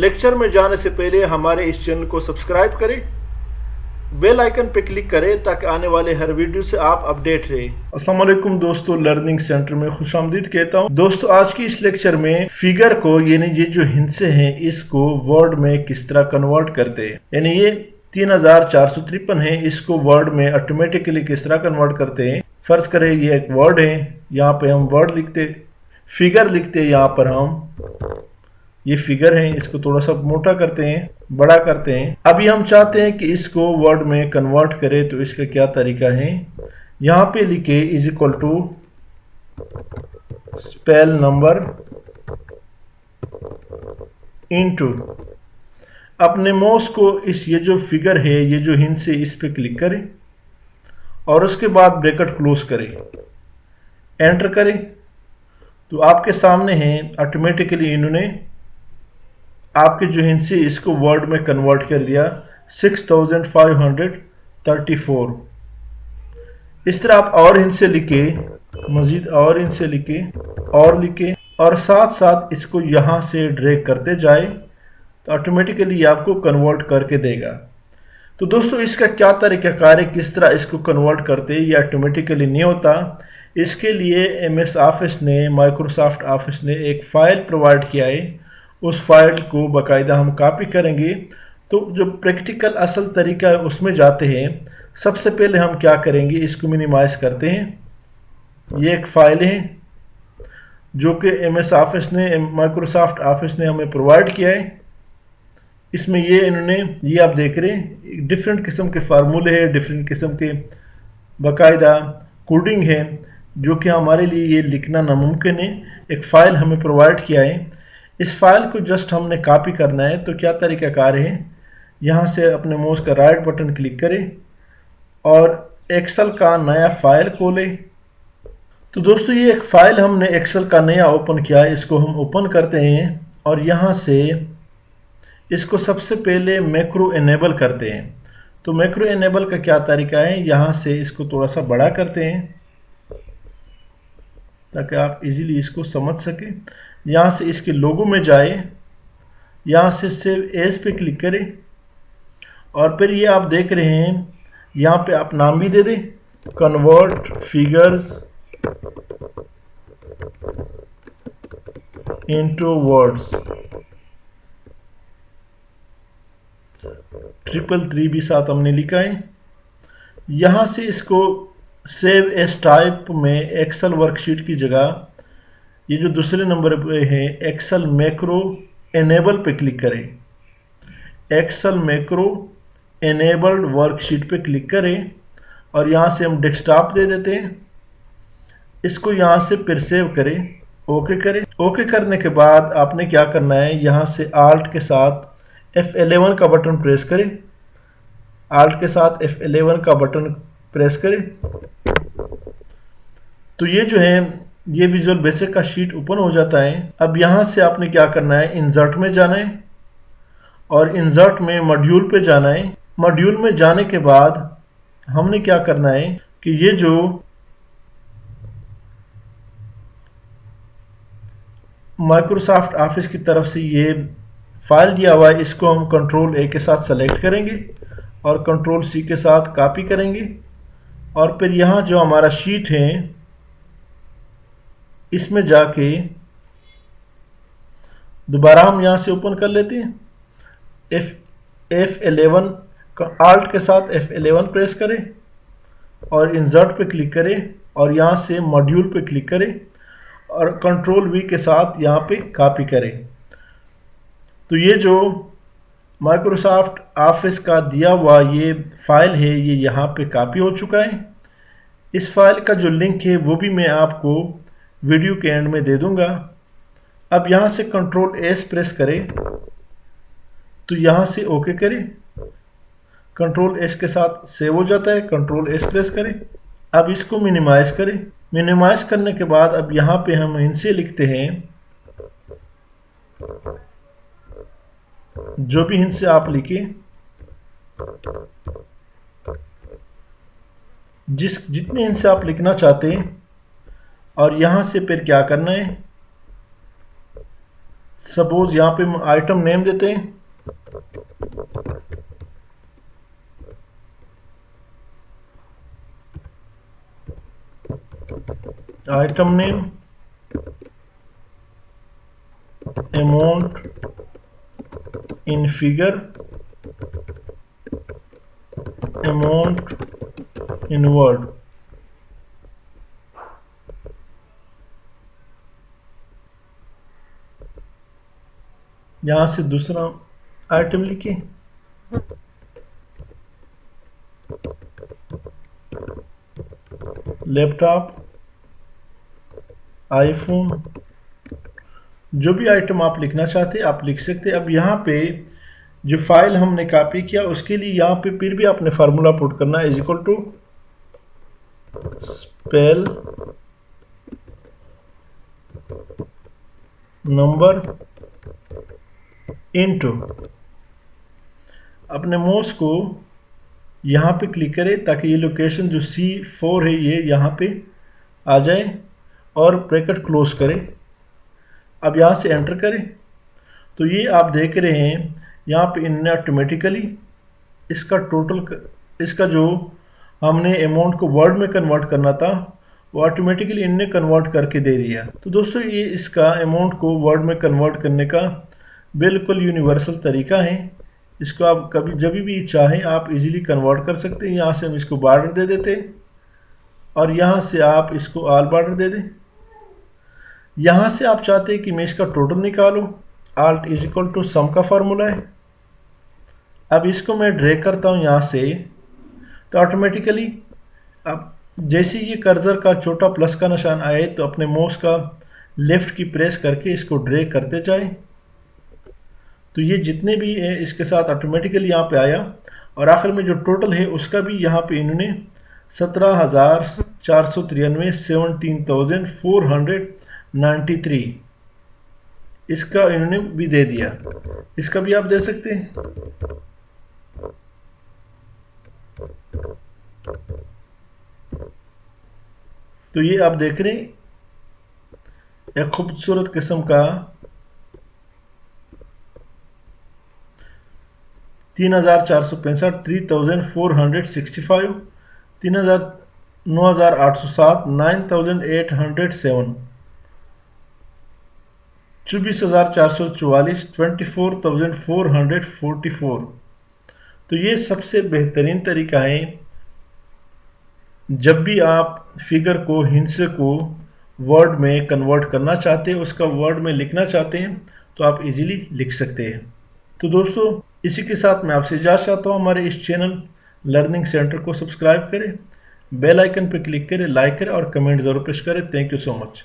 Lecture में जाने से पहले हमारे इस चैनल को सब्सक्राइब करें, बेल आइकन पर क्लिक करें ताकि आने वाले हर वीडियो से आप अपडेट रहे। अस्सलाम वालेकुम दोस्तों, लर्निंग सेंटर में खुशामदीद कहता हूं। दोस्तों, आज की इस लेक्चर में फिगर को यानी ये जो हिंसे हैं इसको वर्ड में किस तरह कन्वर्ट करते हैं, यानी ये 3453 है, इसको वर्ड में ऑटोमेटिकली किस तरह कन्वर्ट करते हैं। फर्ज करें ये एक वर्ड है, यहाँ पे हम वर्ड लिखते, फिगर लिखते हैं, यहाँ पर हम ये फिगर है, इसको थोड़ा सा मोटा करते हैं, बड़ा करते हैं। अभी हम चाहते हैं कि इसको वर्ड में कन्वर्ट करें, तो इसका क्या तरीका है, यहाँ पे लिखे is equal to spell number into, अपने माउस को इस ये जो फिगर है, ये जो हिंट से, इस पे क्लिक करें और उसके बाद ब्रैकेट क्लोज करें, एंटर करें। तो आपके सामने है ऑटोमेटिकली इन्होंने आपके जो हिंट से इसको वर्ड में कन्वर्ट कर दिया 6534। इस तरह आप और हिंट से लिखे, मजीद और हिंट से लिखे और लिखे और साथ साथ इसको यहाँ से ड्रैग करते जाए तो ऑटोमेटिकली आपको कन्वर्ट करके देगा। तो दोस्तों, इसका क्या तरीक़ाकार है, किस तरह इसको कन्वर्ट करते, ये ऑटोमेटिकली नहीं होता। इसके लिए MS ऑफिस ने, माइक्रोसॉफ्ट ऑफिस ने एक फ़ाइल प्रोवाइड किया है। उस फाइल को बाकायदा हम कॉपी करेंगे। तो जो प्रैक्टिकल असल तरीका है उसमें जाते हैं। सबसे पहले हम क्या करेंगे, इसको मिनिमाइज़ करते हैं। ये एक फ़ाइल है जो कि MS ऑफिस ने, माइक्रोसॉफ्ट ऑफिस ने हमें प्रोवाइड किया है। इसमें ये इन्होंने, ये आप देख रहे हैं, डिफरेंट किस्म के फार्मूले हैं, डिफरेंट किस्म के बाकायदा कोडिंग है जो कि हमारे लिए ये लिखना नामुमकिन है। एक फ़ाइल हमें प्रोवाइड किया है, इस फाइल को जस्ट हमने कॉपी करना है। तो क्या तरीक़ाकार है, यहाँ से अपने माउस का राइट बटन क्लिक करें और एक्सेल का नया फाइल खोलें। तो दोस्तों, ये एक फ़ाइल हमने एक्सेल का नया ओपन किया है, इसको हम ओपन करते हैं और यहाँ से इसको सबसे पहले मैक्रो इनेबल करते हैं। तो मैक्रो इनेबल का क्या तरीका है, यहाँ से इसको थोड़ा सा बड़ा करते हैं ताकि आप इजीली इसको समझ सकें। यहाँ से इसके लोगो में जाए, यहाँ से सेव एज पे क्लिक करें और फिर ये आप देख रहे हैं, यहाँ पे आप नाम भी दे दें, कन्वर्ट फिगर्स इनटू वर्ड्स। 333 भी साथ हमने लिखा है। यहाँ से इसको सेव एज टाइप में एक्सेल वर्कशीट की जगह ये जो दूसरे नंबर पे है एक्सेल मैक्रो एनेबल पे क्लिक करें। एक्सेल मैक्रो एनेबल्ड वर्कशीट पे क्लिक करें और यहाँ से हम डेस्कटॉप दे देते हैं। इसको यहाँ से फिर सेव करें, ओके करें। ओके करने के बाद आपने क्या करना है, यहाँ से आल्ट के साथ F11 का बटन प्रेस करें। आल्ट के साथ F11 का बटन प्रेस करें तो ये जो है, ये विजुअल बेसिक का शीट ओपन हो जाता है। अब यहाँ से आपने क्या करना है, इंसर्ट में जाना है और इंसर्ट में मॉड्यूल पे जाना है। मॉड्यूल में जाने के बाद हमने क्या करना है कि ये जो माइक्रोसॉफ्ट ऑफिस की तरफ से ये फाइल दिया हुआ है, इसको हम कंट्रोल A के साथ सेलेक्ट करेंगे और कंट्रोल C के साथ कॉपी करेंगे और फिर यहाँ जो हमारा शीट है इसमें जाके दोबारा हम यहाँ से ओपन कर लेते हैं। F11 का आल्ट के साथ F11 प्रेस करें और इंसर्ट पे क्लिक करें और यहाँ से मॉड्यूल पे क्लिक करें और कंट्रोल V के साथ यहाँ पे कॉपी करें। तो ये जो माइक्रोसॉफ्ट ऑफिस का दिया हुआ ये फाइल है, ये यहाँ पे कॉपी हो चुका है। इस फाइल का जो लिंक है वो भी मैं आपको वीडियो के एंड में दे दूंगा। अब यहाँ से कंट्रोल S प्रेस करें तो यहाँ से ओके करें, कंट्रोल S के साथ सेव हो जाता है। कंट्रोल S प्रेस करें। अब इसको मिनिमाइज करें। मिनिमाइज करने के बाद अब यहाँ पे हम इनसे लिखते हैं, जो भी इनसे आप लिखें, जितने इनसे आप लिखना चाहते हैं और यहाँ से फिर क्या करना है, सपोज यहाँ पे हम आइटम नेम देते हैं, item name, amount in figure, amount in word. यहां से दूसरा आइटम लिखिए, लैपटॉप, आईफोन, जो भी आइटम आप लिखना चाहते हैं आप लिख सकते हैं। अब यहाँ पे जो फाइल हमने कॉपी किया उसके लिए यहाँ पे फिर भी आपने फार्मूला पुट करना है, is equal to spell number into, अपने माउस को यहाँ पे क्लिक करें ताकि ये लोकेशन जो C4 है ये यहाँ पे आ जाए और ब्रैकेट क्लोज करें। अब यहाँ से एंटर करें तो ये आप देख रहे हैं यहाँ पे इनने ऑटोमेटिकली इसका टोटल, इसका जो हमने अमाउंट को वर्ड में कन्वर्ट करना था वो ऑटोमेटिकली इनने कन्वर्ट करके दे दिया। तो दोस्तों ये इसका अमाउंट को वर्ड में कन्वर्ट करने का बिल्कुल यूनिवर्सल तरीका है। इसको आप कभी जब भी चाहें आप इजीली कन्वर्ट कर सकते हैं। यहाँ से हम इसको बॉर्डर दे देते हैं और यहाँ से आप इसको ऑल बॉर्डर दे दें। यहाँ से आप चाहते हैं कि मैं इसका टोटल निकालूं, alt is equal to some का फार्मूला है। अब इसको मैं ड्रैग करता हूँ यहाँ से तो ऑटोमेटिकली अब जैसे ये कर्सर का छोटा प्लस का निशान आए तो अपने माउस का लेफ्ट की प्रेस करके इसको ड्रैग करते जाए तो ये जितने भी है इसके साथ ऑटोमेटिकली यहाँ पे आया और आखिर में जो टोटल है उसका भी यहाँ पे इन्होंने 17,493 17,493 इसका इन्होंने भी दे दिया। इसका भी आप दे सकते हैं। तो ये आप देख रहे हैं एक खूबसूरत किस्म का 3,465, 3,465, 9,807, 9,807, 24,444, 24,444। तो ये सबसे बेहतरीन तरीका है जब भी आप फिगर को, हिंसे को वर्ड में कन्वर्ट करना चाहते हैं, उसका वर्ड में लिखना चाहते हैं तो आप इजीली लिख सकते हैं। तो दोस्तों इसी के साथ मैं आपसे इजाज़त चाहता हूँ। हमारे इस चैनल लर्निंग सेंटर को सब्सक्राइब करें, बेल आइकन पर क्लिक करें, लाइक करें और कमेंट ज़रूर पेश करें। Thank you so much.